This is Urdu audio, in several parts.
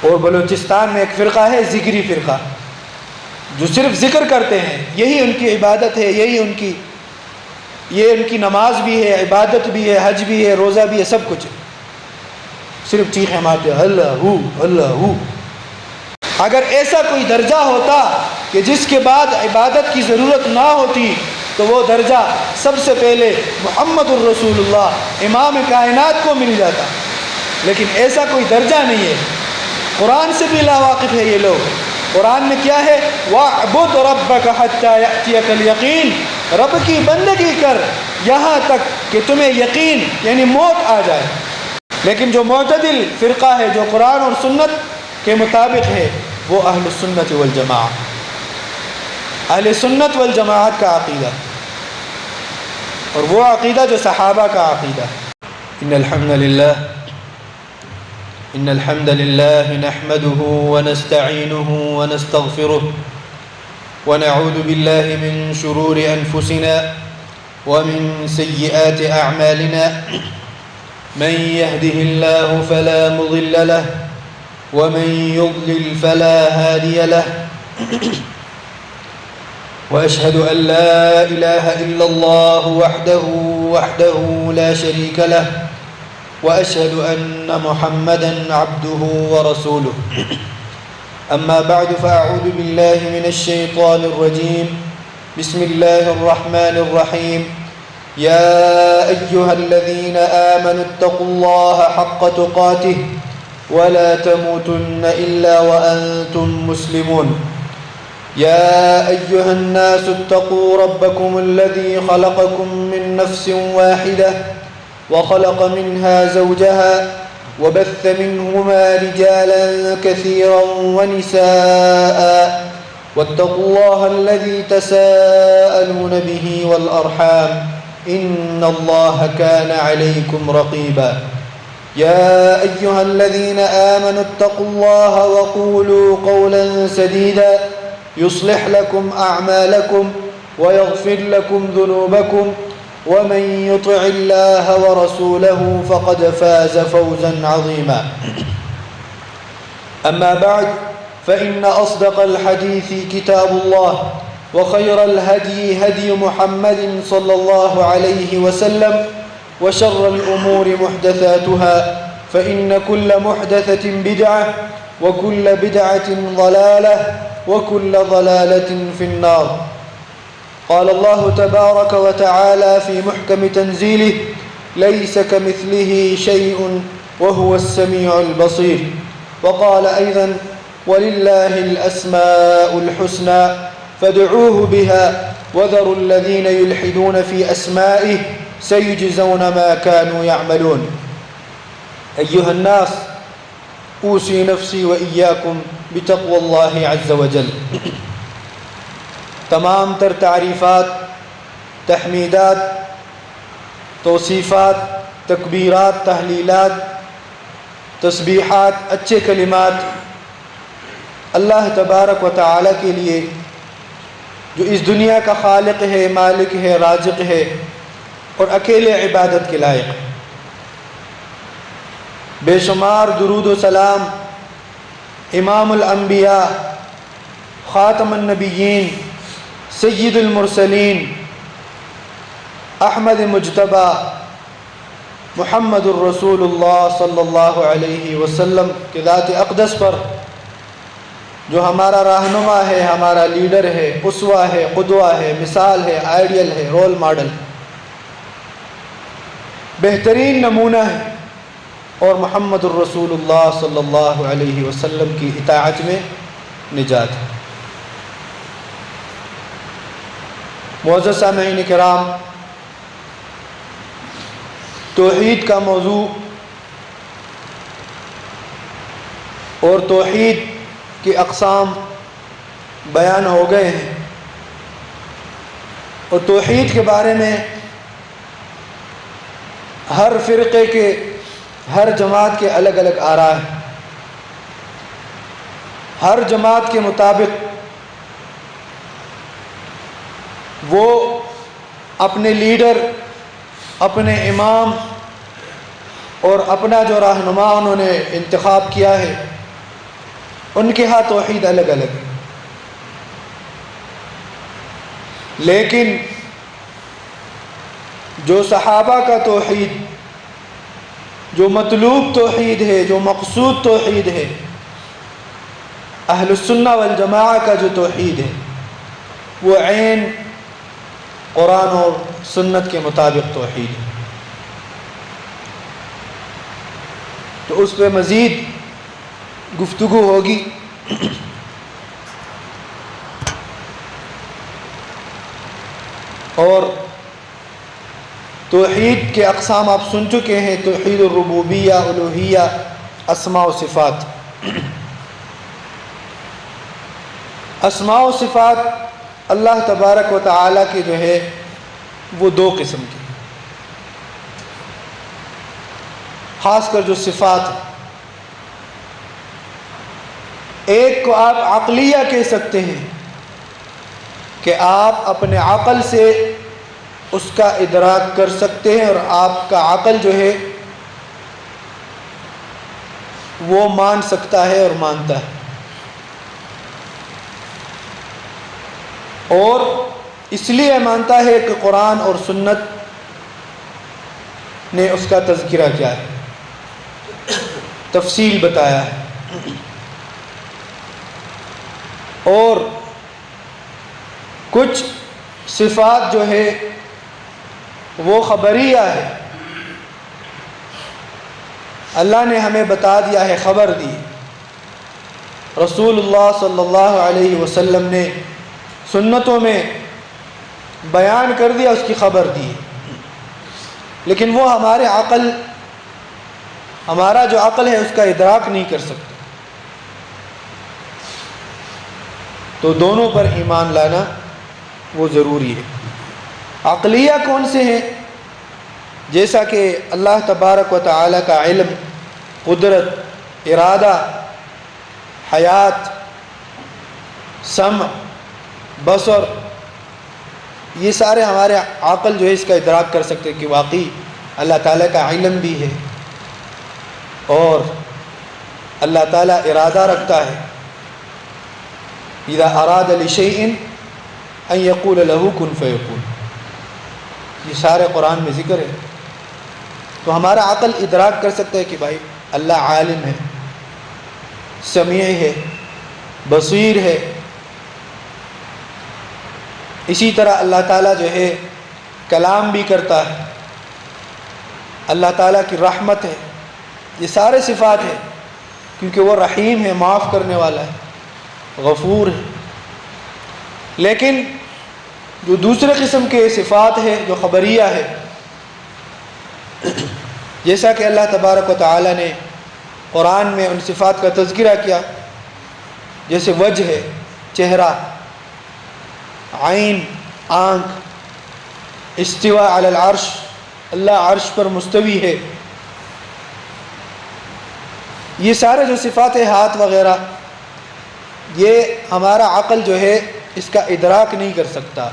اور بلوچستان میں ایک فرقہ ہے ذکری فرقہ، جو صرف ذکر کرتے ہیں، یہی ان کی عبادت ہے، یہ ان کی نماز بھی ہے، عبادت بھی ہے، حج بھی ہے، روزہ بھی ہے، سب کچھ ہے، صرف چیخیں مارتے اللہ ہو اللہ ہو۔ اگر ایسا کوئی درجہ ہوتا کہ جس کے بعد عبادت کی ضرورت نہ ہوتی تو وہ درجہ سب سے پہلے محمد الرسول اللہ امام کائنات کو مل جاتا، لیکن ایسا کوئی درجہ نہیں ہے۔ قرآن سے بھی لا واقف ہے یہ لوگ۔ قرآن میں کیا ہے؟ وَاعْبُدْ رَبَّكَ حَتَّى يَأْتِيَكَ الْيَقِينُ، رب کی بندگی کر یہاں تک کہ تمہیں یقین یعنی موت آ جائے۔ لیکن جو معتدل فرقہ ہے، جو قرآن اور سنت کے مطابق ہے، وہ اہل السنت والجماعہ، اہل سنت والجماعت کا عقیدہ، اور وہ عقیدہ جو صحابہ کا عقیدہ۔ ان الحمد لله نحمده ونستعينه ونستغفره ونعوذ بالله من شرور انفسنا ومن سيئات اعمالنا، من يهده الله فلا مضل له ومن يضلل فلا هادي له، واشهد ان لا اله الا الله وحده لا شريك له، واشهد ان محمدا عبده ورسوله۔ اما بعد فاعوذ بالله من الشيطان الرجيم، بسم الله الرحمن الرحيم، يا ايها الذين امنوا اتقوا الله حق تقاته ولا تموتن الا وانتم مسلمون، يا ايها الناس اتقوا ربكم الذي خلقكم من نفس واحده وخلق منها زوجها وبث منهما رجالا كثيرا ونساء، واتقوا الله الذي تساءلون به والأرحام إن الله كان عليكم رقيبا، يا أيها الذين آمنوا اتقوا الله وقولوا قولا سديدا يصلح لكم أعمالكم ويغفر لكم ذنوبكم، ومن يطع الله ورسوله فقد فاز فوزا عظيما۔ أما بعد فإن أصدق الحديث كتاب الله، وخير الهدي هدي محمد صلى الله عليه وسلم، وشر الأمور محدثاتها، فإن كل محدثة بدعة، وكل بدعة ضلالة، وكل ضلالة في النار۔ قال الله تبارك وتعالى في محكم تنزيله: ليس كمثله شيء وهو السميع البصير، وقال أيضا: ولله الأسماء الحسنى فادعوه بها وذروا الذين يلحدون في أسمائه سيجزون ما كانوا يعملون۔ أيها الناس، أوصي نفسي وإياكم بتقوى الله عز وجل۔ تمام تر تعریفات، تحمیدات، توصیفات، تکبیرات، تحلیلات، تسبیحات، اچھے کلمات اللہ تبارک و تعالی کے لیے، جو اس دنیا کا خالق ہے، مالک ہے، رازق ہے، اور اکیلے عبادت کے لائق ہے۔ بے شمار درود و سلام امام الانبیاء، خاتم النبیین، سید المرسلین، احمد مجتبی، محمد الرسول اللہ صلی اللہ علیہ وسلم کے ذات اقدس پر، جو ہمارا رہنما ہے، ہمارا لیڈر ہے، اسوہ ہے، قدوہ ہے، مثال ہے، آئیڈیل ہے، رول ماڈل، بہترین نمونہ ہے، اور محمد الرسول اللہ صلی اللہ علیہ وسلم کی اطاعت میں نجات ہے۔ معزز سامعین کرام، توحید کا موضوع اور توحید کی اقسام بیان ہو گئے ہیں، اور توحید کے بارے میں ہر فرقے کے، ہر جماعت کے الگ الگ آراء ہیں۔ ہر جماعت کے مطابق وہ اپنے لیڈر، اپنے امام اور اپنا جو رہنما انہوں نے انتخاب کیا ہے، ان کے ہاں توحید الگ الگ ہے، لیکن جو صحابہ کا توحید، جو مطلوب توحید ہے، جو مقصود توحید ہے، اہل السنہ والجماعہ کا جو توحید ہے، وہ عین قرآن اور سنت کے مطابق توحید ہے۔ تو اس پہ مزید گفتگو ہوگی۔ اور توحید کے اقسام آپ سن چکے ہیں، توحید الربوبیہ، الوہیہ، اسماء و صفات۔ اسماء و صفات اللہ تبارک و تعالی کے جو ہے وہ دو قسم کے، خاص کر جو صفات ہیں، ایک کو آپ عقلیہ کہہ سکتے ہیں کہ آپ اپنے عقل سے اس کا ادراک کر سکتے ہیں اور آپ کا عقل جو ہے وہ مان سکتا ہے اور مانتا ہے، اور اس لیے مانتا ہے کہ قرآن اور سنت نے اس کا تذکرہ کیا ہے، تفصیل بتایا ہے۔ اور کچھ صفات جو ہے وہ خبریہ ہے، اللہ نے ہمیں بتا دیا ہے، خبر دی، رسول اللہ صلی اللہ علیہ وسلم نے سنتوں میں بیان کر دیا، اس کی خبر دی، لیکن وہ ہمارا جو عقل ہے اس کا ادراک نہیں کر سکتا۔ تو دونوں پر ایمان لانا وہ ضروری ہے۔ عقلیہ کون سے ہیں؟ جیسا کہ اللہ تبارک و تعالی کا علم، قدرت، ارادہ، حیات، سمع، بصر، یہ سارے ہمارے عقل جو ہے اس کا ادراک کر سکتے کہ واقعی اللہ تعالیٰ کا علم بھی ہے، اور اللہ تعالیٰ ارادہ رکھتا ہے، اذا اراد لشیء ان یقول له کن فیکون، یہ سارے قرآن میں ذکر ہے۔ تو ہمارا عقل ادراک کر سکتا ہے کہ بھائی اللہ عالم ہے، سمیع ہے، بصیر ہے۔ اسی طرح اللہ تعالیٰ جو ہے کلام بھی کرتا ہے، اللہ تعالیٰ کی رحمت ہے، یہ سارے صفات ہیں، کیونکہ وہ رحیم ہے، معاف کرنے والا ہے، غفور ہے۔ لیکن جو دوسرے قسم کے صفات ہے جو خبریہ ہے، جیسا کہ اللہ تبارک و تعالی نے قرآن میں ان صفات کا تذکرہ کیا، جیسے وجہ ہے، چہرہ، عین، آنکھ، استواء علی العرش، اللہ عرش پر مستوی ہے، یہ سارے جو صفات ہے، ہاتھ وغیرہ، یہ ہمارا عقل جو ہے اس کا ادراک نہیں کر سکتا۔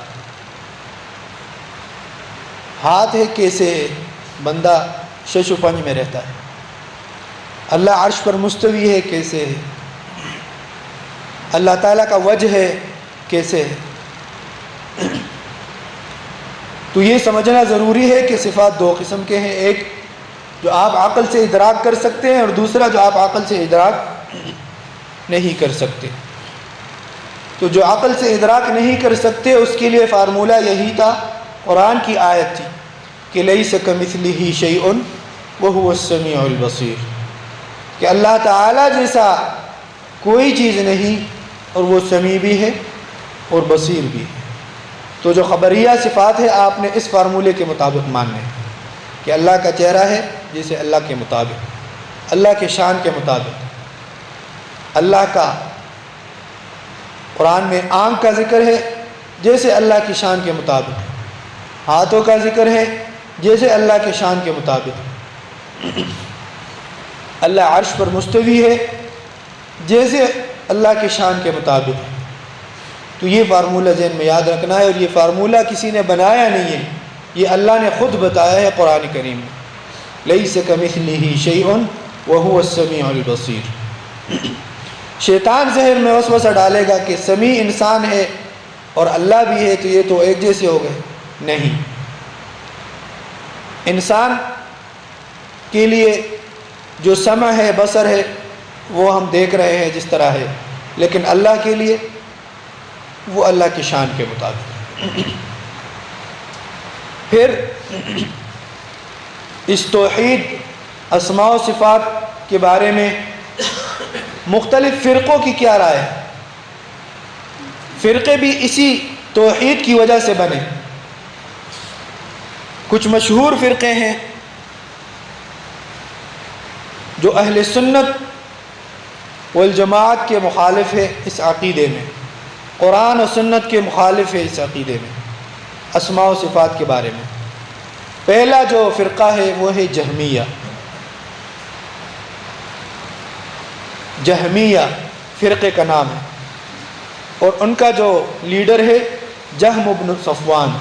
ہاتھ ہے کیسے ہے، بندہ شش و پنج میں رہتا ہے، اللہ عرش پر مستوی ہے کیسے ہے، اللہ تعالیٰ کا وجہ ہے کیسے ہے۔ تو یہ سمجھنا ضروری ہے کہ صفات دو قسم کے ہیں، ایک جو آپ عقل سے ادراک کر سکتے ہیں اور دوسرا جو آپ عقل سے ادراک نہیں کر سکتے۔ تو جو عقل سے ادراک نہیں کر سکتے اس کے لیے فارمولہ یہی تھا، قرآن کی آیت تھی کہ لیس کمثلہ شیء وہو السمیع البصیر، کہ اللہ تعالیٰ جیسا کوئی چیز نہیں اور وہ سمیع بھی ہے اور بصیر بھی ہے۔ تو جو خبریہ صفات ہے آپ نے اس فارمولے کے مطابق ماننے ہیں کہ اللہ کا چہرہ ہے جیسے اللہ کے مطابق، اللہ کے شان کے مطابق، اللہ کا قرآن میں آنکھ کا ذکر ہے جیسے اللہ کی شان کے مطابق، ہاتھوں کا ذکر ہے جیسے اللہ کے شان کے مطابق، اللہ عرش پر مستوی ہے جیسے اللہ کی شان کے مطابق۔ تو یہ فارمولہ ذہن میں یاد رکھنا ہے، اور یہ فارمولہ کسی نے بنایا نہیں ہے، یہ اللہ نے خود بتایا ہے قرآن کریم میں، لیس کمثلہ شیء وہو السمیع البصیر۔ شیطان ذہن میں وسوسہ ڈالے گا کہ سمیع انسان ہے اور اللہ بھی ہے تو یہ تو ایک جیسے ہو گئے. نہیں، انسان کے لیے جو سمع ہے، بصر ہے، وہ ہم دیکھ رہے ہیں جس طرح ہے، لیکن اللہ کے لیے وہ اللہ کی شان کے مطابق. پھر اس توحید اسماء و صفات کے بارے میں مختلف فرقوں کی کیا رائے ہے؟ فرقے بھی اسی توحید کی وجہ سے بنے. کچھ مشہور فرقے ہیں جو اہل سنت والجماعت کے مخالف ہے اس عقیدے میں، قرآن و سنت کے مخالف ہے اس عقیدے میں، اسماء و صفات کے بارے میں. پہلا جو فرقہ ہے وہ ہے جہمیہ. جہمیہ فرقے کا نام ہے اور ان کا جو لیڈر ہے جہم بن صفوان،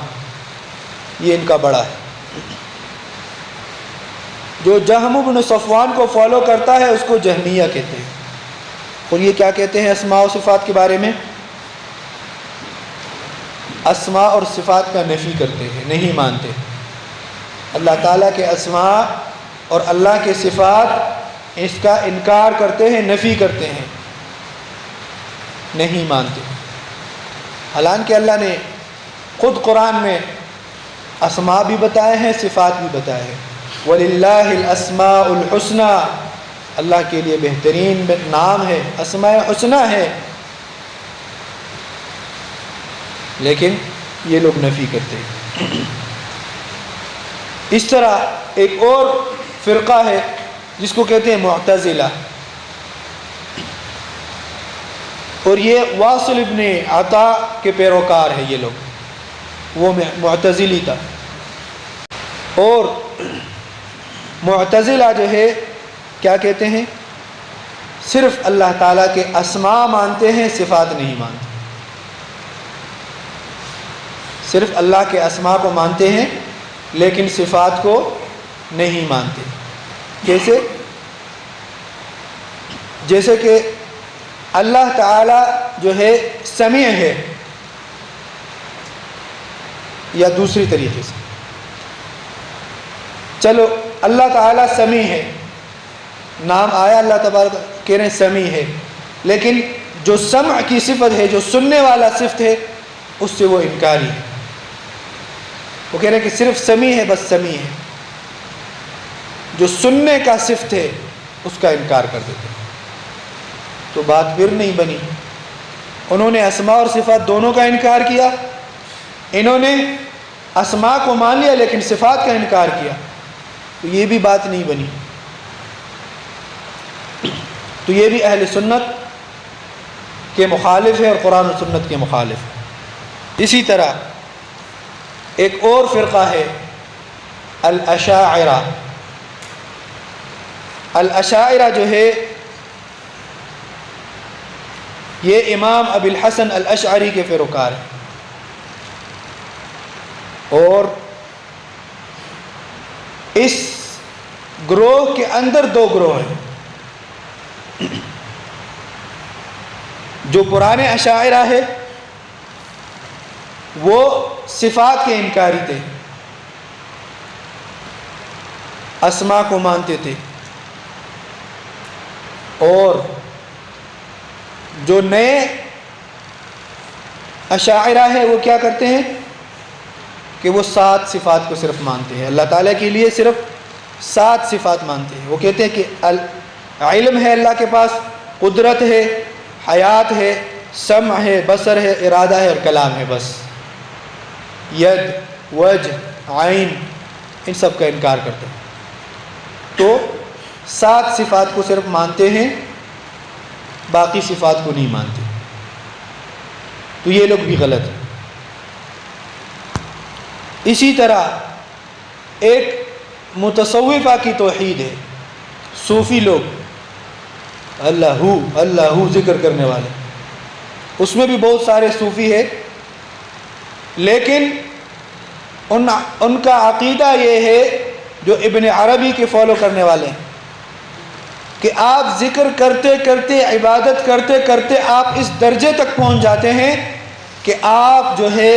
یہ ان کا بڑا ہے. جو جہم بن صفوان کو فالو کرتا ہے اس کو جہمیہ کہتے ہیں. اور یہ کیا کہتے ہیں اسماء و صفات کے بارے میں؟ اسماء اور صفات کا نفی کرتے ہیں، نہیں مانتے. اللہ تعالیٰ کے اسماء اور اللہ کے صفات اس کا انکار کرتے ہیں، نفی کرتے ہیں، نہیں مانتے. حالانکہ اللہ نے خود قرآن میں اسماء بھی بتائے ہیں، صفات بھی بتائے ہیں. وَلِلَّهِ الْأَسْمَاءُ الْحُسْنَى، اللہ کے لیے بہترین نام ہے، اسماء حسنہ ہے، لیکن یہ لوگ نفی کرتے ہیں. اس طرح ایک اور فرقہ ہے جس کو کہتے ہیں معتزلہ، اور یہ واصل ابن عطا کے پیروکار ہے. یہ لوگ، وہ معتزلی تھا. اور معتزلہ جو ہے کیا کہتے ہیں؟ صرف اللہ تعالیٰ کے اسماء مانتے ہیں، صفات نہیں مانتے. صرف اللہ کے اسماء کو مانتے ہیں لیکن صفات کو نہیں مانتے. کیسے؟ جیسے کہ اللہ تعالیٰ جو ہے سمیع ہے، یا دوسری طریقے سے چلو اللہ تعالیٰ سمیع ہے، نام آیا اللہ تبارک، کہہ رہے ہیں سمیع ہے، لیکن جو سمع کی صفت ہے، جو سننے والا صفت ہے، اس سے وہ انکاری ہے. وہ کہہ رہے ہیں کہ صرف سمیع ہے، بس سمیع ہے، جو سننے کا صفت ہے اس کا انکار کر دیتے ہیں. تو بات پھر نہیں بنی. انہوں نے اسماء اور صفات دونوں کا انکار کیا. انہوں نے اسماء کو مان لیا لیکن صفات کا انکار کیا، تو یہ بھی بات نہیں بنی. تو یہ بھی اہل سنت کے مخالف ہے اور قرآن و سنت کے مخالف ہے. اسی طرح ایک اور فرقہ ہے الاشاعرہ. الاشاعرہ جو ہے یہ امام ابی الحسن الاشعری کے پیروکار ہیں. اور اس گروہ کے اندر دو گروہ ہیں. جو پرانے اشاعرہ ہے وہ صفات کے انکاری تھے، اسماء کو مانتے تھے. اور جو نئے اشاعرہ ہے وہ کیا کرتے ہیں کہ وہ 7 صفات کو صرف مانتے ہیں. اللہ تعالیٰ کے لیے صرف 7 صفات مانتے ہیں. وہ کہتے ہیں کہ علم ہے اللہ کے پاس، قدرت ہے، حیات ہے، سمع ہے، بصر ہے، ارادہ ہے اور کلام ہے. بس ید، وجہ، عین، ان سب کا انکار کرتے ہیں. تو 7 صفات کو صرف مانتے ہیں، باقی صفات کو نہیں مانتے. تو یہ لوگ بھی غلط ہیں. اسی طرح ایک متصوفہ کی توحید ہے. صوفی لوگ اللہ ذکر کرنے والے، اس میں بھی بہت سارے صوفی ہیں، لیکن ان کا عقیدہ یہ ہے جو ابن عربی کے فالو کرنے والے ہیں. کہ آپ ذکر کرتے کرتے عبادت کرتے کرتے آپ اس درجے تک پہنچ جاتے ہیں کہ آپ جو ہے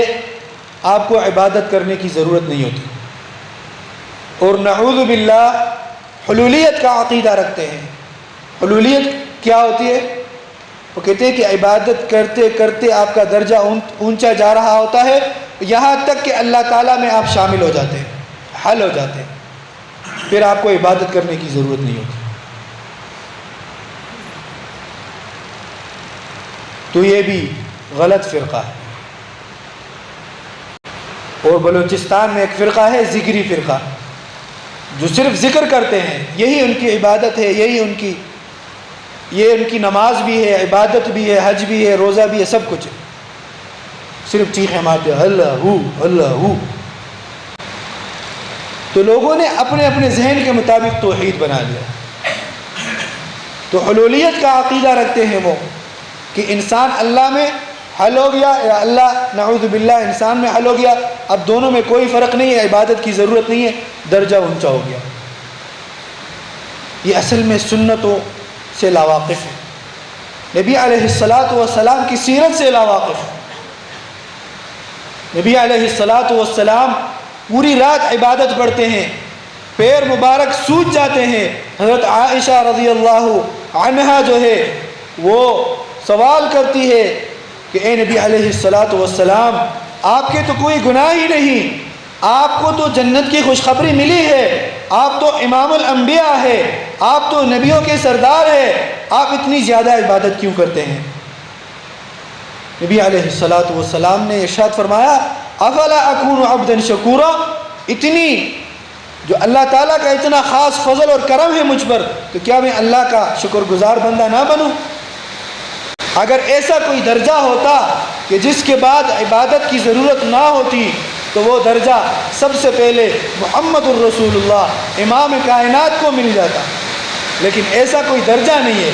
آپ کو عبادت کرنے کی ضرورت نہیں ہوتی، اور نعوذ باللہ حلولیت کا عقیدہ رکھتے ہیں۔ حلولیت کیا ہوتی ہے؟ وہ کہتے ہیں کہ عبادت کرتے کرتے آپ کا درجہ اونچا جا رہا ہوتا ہے، یہاں تک کہ اللہ تعالیٰ میں آپ شامل ہو جاتے ہیں، حل ہو جاتے ہیں، پھر آپ کو عبادت کرنے کی ضرورت نہیں ہوتی۔ تو یہ بھی غلط فرقہ ہے۔ اور بلوچستان میں ایک فرقہ ہے ذکری فرقہ، جو صرف ذکر کرتے ہیں، یہی ان کی عبادت ہے، یہی ان کی نماز بھی ہے، عبادت بھی ہے، حج بھی ہے، روزہ بھی ہے، سب کچھ ہے، صرف چیخیں مارتے اللہ ہو اللہ ہو۔ تو لوگوں نے اپنے اپنے ذہن کے مطابق توحید بنا لیا۔ تو حلولیت کا عقیدہ رکھتے ہیں وہ کہ انسان اللہ میں حل ہو گیا یا اللہ نعوذ باللہ انسان میں حل ہو گیا، اب دونوں میں کوئی فرق نہیں ہے، عبادت کی ضرورت نہیں ہے، درجہ اونچا ہو گیا۔ یہ اصل میں سنتوں سے لاواقف ہے، نبی علیہ السلام کی سیرت سے لاواقف ہے۔ نبی علیہ السلام پوری رات عبادت پڑھتے ہیں، پیر مبارک سوج جاتے ہیں۔ حضرت عائشہ رضی اللہ عنہا جو ہے وہ سوال کرتی ہے کہ اے نبی علیہ السلام، آپ کے تو کوئی گناہ ہی نہیں، آپ کو تو جنت کی خوشخبری ملی ہے، آپ تو امام الانبیاء ہے، آپ تو نبیوں کے سردار ہیں، آپ اتنی زیادہ عبادت کیوں کرتے ہیں؟ نبی علیہ السلام نے ارشاد فرمایا افلا اکون عبدا شکورا، اتنی جو اللہ تعالیٰ کا اتنا خاص فضل اور کرم ہے مجھ پر، تو کیا میں اللہ کا شکر گزار بندہ نہ بنوں؟ اگر ایسا کوئی درجہ ہوتا کہ جس کے بعد عبادت کی ضرورت نہ ہوتی تو وہ درجہ سب سے پہلے محمد الرسول اللہ امام کائنات کو مل جاتا، لیکن ایسا کوئی درجہ نہیں ہے۔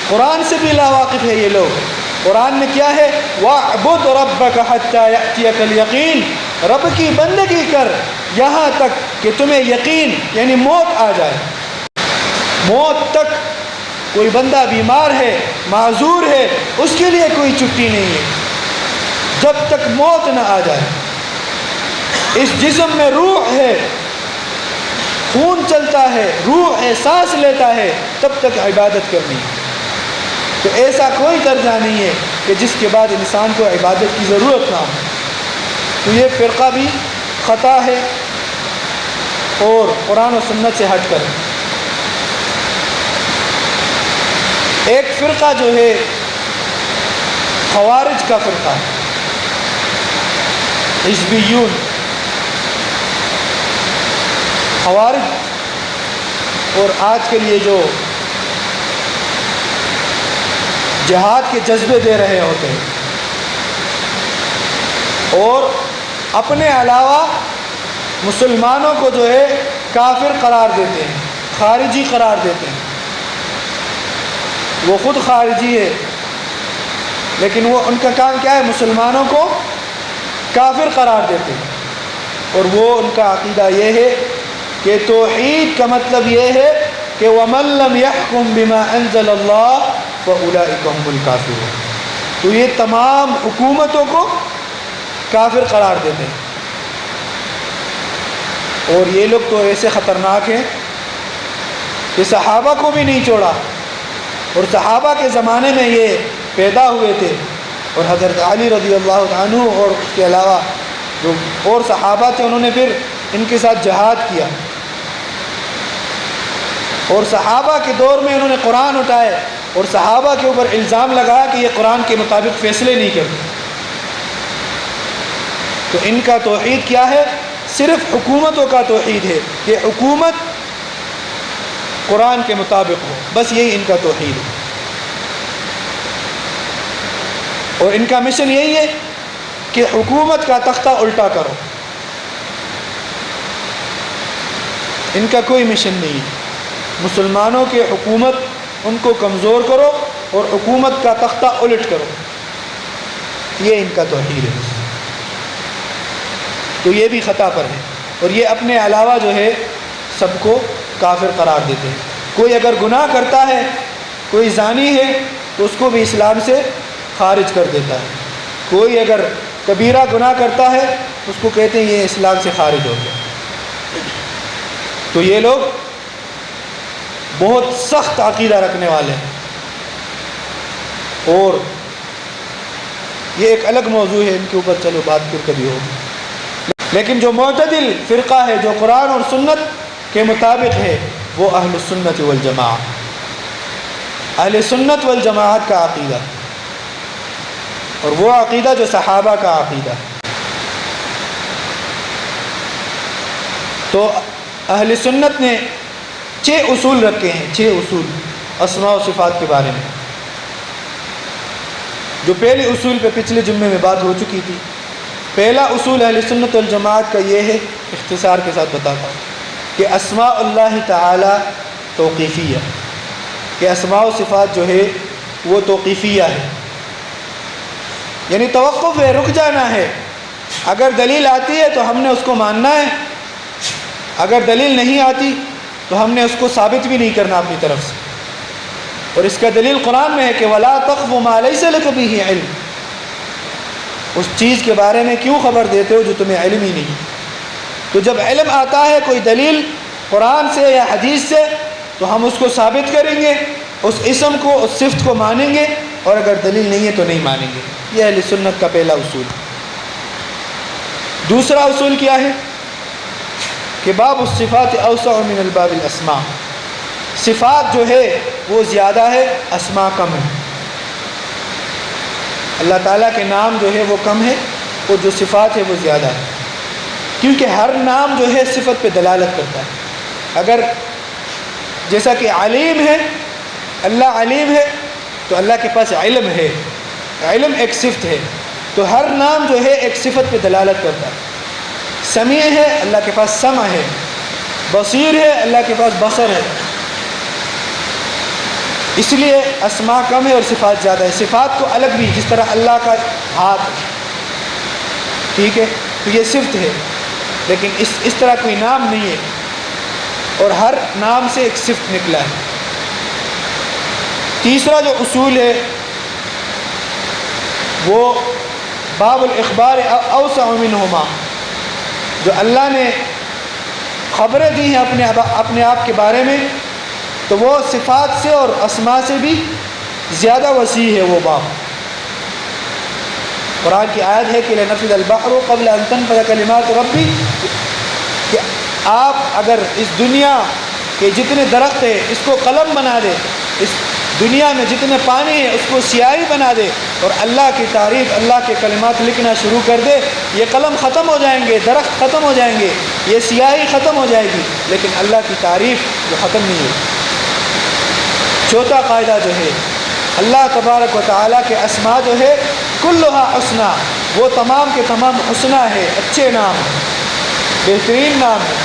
قرآن سے بھی لاواقف ہے یہ لوگ۔ قرآن میں کیا ہے؟ وَاعْبُدْ رَبَّكَ حَتَّى يَأْتِيَكَ الْيَقِينُ، رب کی بندگی کر یہاں تک کہ تمہیں یقین یعنی موت آ جائے۔ موت تک کوئی بندہ بیمار ہے، معذور ہے، اس کے لیے کوئی چھٹی نہیں ہے جب تک موت نہ آ جائے۔ اس جسم میں روح ہے، خون چلتا ہے، روح احساس لیتا ہے، تب تک عبادت کرنی ہے۔ تو ایسا کوئی درجہ نہیں ہے کہ جس کے بعد انسان کو عبادت کی ضرورت نہ ہو۔ تو یہ فرقہ بھی خطا ہے اور قرآن و سنت سے ہٹ کر ہے۔ ایک فرقہ جو ہے خوارج کا فرقہ، حزبیون۔ خوارج اور آج کے لیے جو جہاد کے جذبے دے رہے ہوتے ہیں اور اپنے علاوہ مسلمانوں کو جو ہے کافر قرار دیتے ہیں، خارجی قرار دیتے ہیں۔ وہ خود خارجی ہے لیکن وہ ان کا کام کیا ہے؟ مسلمانوں کو کافر قرار دیتے ہیں۔ اور وہ ان کا عقیدہ یہ ہے کہ توحید کا مطلب یہ ہے کہ وَمَن لَّمْ يَحْكُم بِمَا أَنزَلَ اللَّهُ فَأُولَٰئِكَ هُمُ الْكَافِرُونَ۔ تو یہ تمام حکومتوں کو کافر قرار دیتے ہیں۔ اور یہ لوگ تو ایسے خطرناک ہیں کہ صحابہ کو بھی نہیں چھوڑا، اور صحابہ کے زمانے میں یہ پیدا ہوئے تھے، اور حضرت علی رضی اللہ عنہ اور اس کے علاوہ جو اور صحابہ تھے انہوں نے پھر ان کے ساتھ جہاد کیا، اور صحابہ کے دور میں انہوں نے قرآن اٹھائے اور صحابہ کے اوپر الزام لگایا کہ یہ قرآن کے مطابق فیصلے نہیں کرتے۔ تو ان کا توحید کیا ہے؟ صرف حکومتوں کا توحید ہے کہ حکومت قرآن کے مطابق ہو، بس یہی ان کا توحید ہے۔ اور ان کا مشن یہی ہے کہ حکومت کا تختہ الٹا کرو، ان کا کوئی مشن نہیں ہے۔ مسلمانوں کے حکومت ان کو کمزور کرو اور حکومت کا تختہ الٹ کرو، یہ ان کا توحید ہے۔ تو یہ بھی خطا پر ہے، اور یہ اپنے علاوہ جو ہے سب کو کافر قرار دیتے ہیں۔ کوئی اگر گناہ کرتا ہے، کوئی زانی ہے تو اس کو بھی اسلام سے خارج کر دیتا ہے. کوئی اگر کبیرہ گناہ کرتا ہے اس کو کہتے ہیں یہ اسلام سے خارج ہو گیا. تو یہ لوگ بہت سخت عقیدہ رکھنے والے ہیں، اور یہ ایک الگ موضوع ہے، ان کے اوپر چلو بات پھر کبھی ہوگی. لیکن جو معتدل فرقہ ہے، جو قرآن اور سنت کے مطابق ہے، وہ اہل السنت والجماعہ، اہل سنت والجماعت کا عقیدہ، اور وہ عقیدہ جو صحابہ کا عقیدہ. تو اہل سنت نے 6 اصول رکھے ہیں، 6 اصول اسماء و صفات کے بارے میں. جو پہلے اصول پہ پچھلے جمعے میں بات ہو چکی تھی. پہلا اصول اہل سنت والجماعت کا یہ ہے، اختصار کے ساتھ بتاتا ہوں، کہ اسماء اللہ تعالی توقیفیہ، کہ اسماء و صفات جو ہے وہ توقیفیہ ہے، یعنی توقف ہے، رک جانا ہے. اگر دلیل آتی ہے تو ہم نے اس کو ماننا ہے، اگر دلیل نہیں آتی تو ہم نے اس کو ثابت بھی نہیں کرنا اپنی طرف سے. اور اس کا دلیل قرآن میں ہے کہ وَلَا تَقْفُ مَا لَيْسَ لَكَ بِهِ عِلْمٌ، اس چیز کے بارے میں کیوں خبر دیتے ہو جو تمہیں علم ہی نہیں. تو جب علم آتا ہے کوئی دلیل قرآن سے یا حدیث سے تو ہم اس کو ثابت کریں گے، اس اسم کو، اس صفت کو مانیں گے، اور اگر دلیل نہیں ہے تو نہیں مانیں گے. یہ اہل سنت کا پہلا اصول. دوسرا اصول کیا ہے کہ باب الصفات اوسع من الباب الاسماء، صفات جو ہے وہ زیادہ ہے، اسماء کم ہے. اللہ تعالیٰ کے نام جو ہے وہ کم ہے، اور جو صفات ہے وہ زیادہ ہے، کیونکہ ہر نام جو ہے صفت پہ دلالت کرتا ہے. اگر جیسا کہ علیم ہے، اللہ علیم ہے تو اللہ کے پاس علم ہے، علم ایک صفت ہے، تو ہر نام جو ہے ایک صفت پہ دلالت کرتا ہے. سمیع ہے، اللہ کے پاس سمع ہے. بصیر ہے، اللہ کے پاس بصر ہے. اس لیے اسماء کم ہے اور صفات زیادہ ہے. صفات کو الگ بھی، جس طرح اللہ کا ہاتھ، ٹھیک ہے، تو یہ صفت ہے، لیکن اس طرح کوئی نام نہیں ہے، اور ہر نام سے ایک صفت نکلا ہے. تیسرا جو اصول ہے وہ باب الاخبار اوسع منہما، جو اللہ نے خبریں دی ہیں اپنے آپ کے بارے میں، تو وہ صفات سے اور اسماء سے بھی زیادہ وسیع ہے وہ باب. قرآن کی آیت ہے کہ لنفذ البحر قبل ان تنفذ کلمات ربی، کہ آپ اگر اس دنیا کے جتنے درخت ہیں اس کو قلم بنا دے، اس دنیا میں جتنے پانی ہے اس کو سیاہی بنا دے، اور اللہ کی تعریف، اللہ کے کلمات لکھنا شروع کر دے، یہ قلم ختم ہو جائیں گے، درخت ختم ہو جائیں گے، یہ سیاہی ختم ہو جائے گی، لیکن اللہ کی تعریف وہ ختم نہیں ہے. چوتھا قاعدہ جو ہے، اللہ تبارک و تعالیٰ کے اسماء جو ہے کلھا حسنی، وہ تمام کے تمام حسنی ہے، اچھے نام ہیں، بہترین نام ہے،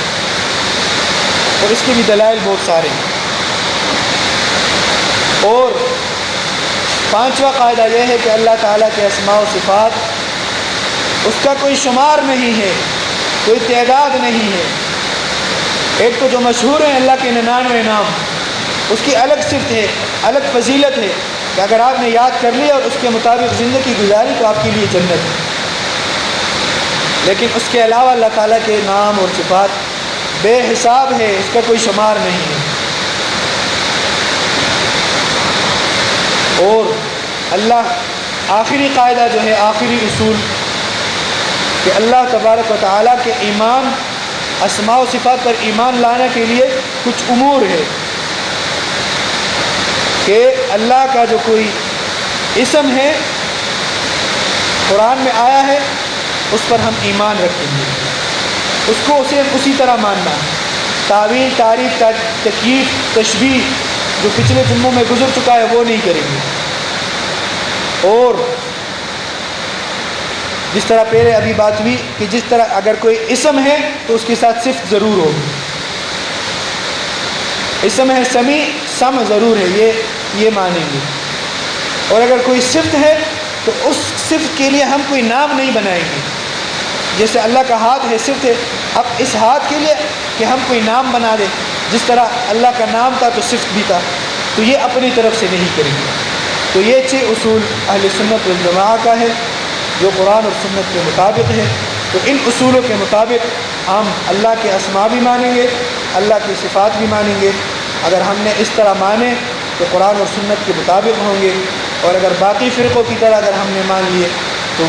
اور اس کے بھی دلائل بہت سارے ہیں. اور پانچواں قاعدہ یہ ہے کہ اللہ تعالیٰ کے اسماء و صفات اس کا کوئی شمار نہیں ہے، کوئی تعداد نہیں ہے. ایک تو جو مشہور ہیں اللہ کے 99 نام، اس کی الگ صفت ہے، الگ فضیلت ہے، کہ اگر آپ نے یاد کر لیا اور اس کے مطابق زندگی گزاری تو آپ کے لیے جنت ہے. لیکن اس کے علاوہ اللہ تعالیٰ کے نام اور صفات بے حساب ہے، اس کا کوئی شمار نہیں ہے. اور اللہ آخری قاعدہ جو ہے، آخری اصول، کہ اللہ تبارک و تعالیٰ کے ایمان، اسماء و صفات پر ایمان لانے کے لیے کچھ امور ہے، کہ اللہ کا جو کوئی اسم ہے قرآن میں آیا ہے اس پر ہم ایمان رکھیں گے، اس کو اسے اسی طرح ماننا. تعویل، تعریف، تکییف، تشبیہ جو پچھلے جمعوں میں گزر چکا ہے وہ نہیں کریں گے. اور جس طرح پہلے ابھی بات ہوئی کہ جس طرح اگر کوئی اسم ہے تو اس کے ساتھ صفت ضرور ہوگی. اسم ہے سمیع، سمع ضرور ہے، یہ مانیں گے. اور اگر کوئی صفت ہے تو اس صفت کے لیے ہم کوئی نام نہیں بنائیں گے. جیسے اللہ کا ہاتھ ہے، صفت ہے، اب اس ہاتھ کے لیے کہ ہم کوئی نام بنا دیں، جس طرح اللہ کا نام تھا تو صفت بھی تھا، تو یہ اپنی طرف سے نہیں کریں گے۔ تو یہ 6 اصول اہل سنت والجماعہ کا ہے جو قرآن اور سنت کے مطابق ہے۔ تو ان اصولوں کے مطابق ہم اللہ کے اسماء بھی مانیں گے، اللہ کی صفات بھی مانیں گے۔ اگر ہم نے اس طرح مانے تو قرآن اور سنت کے مطابق ہوں گے، اور اگر باقی فرقوں کی طرح اگر ہم نے مان لیے تو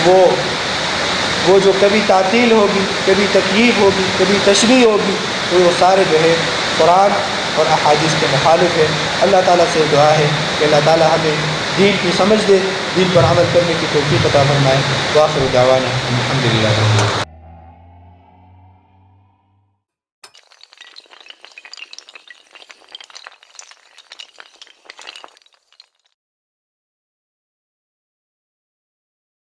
وہ جو کبھی تعطیل ہوگی، کبھی تکییف ہوگی، کبھی تشریح ہوگی، تو وہ سارے جو ہے قرآن اور احادیث کے مخالف ہے۔ اللہ تعالیٰ سے دعا ہے کہ اللہ تعالیٰ ہمیں دین کی سمجھ دے، دین پر عمل کرنے کی توفیق عطا فرمائے۔ وآخر دعوانا الحمدللہ رب العالمین۔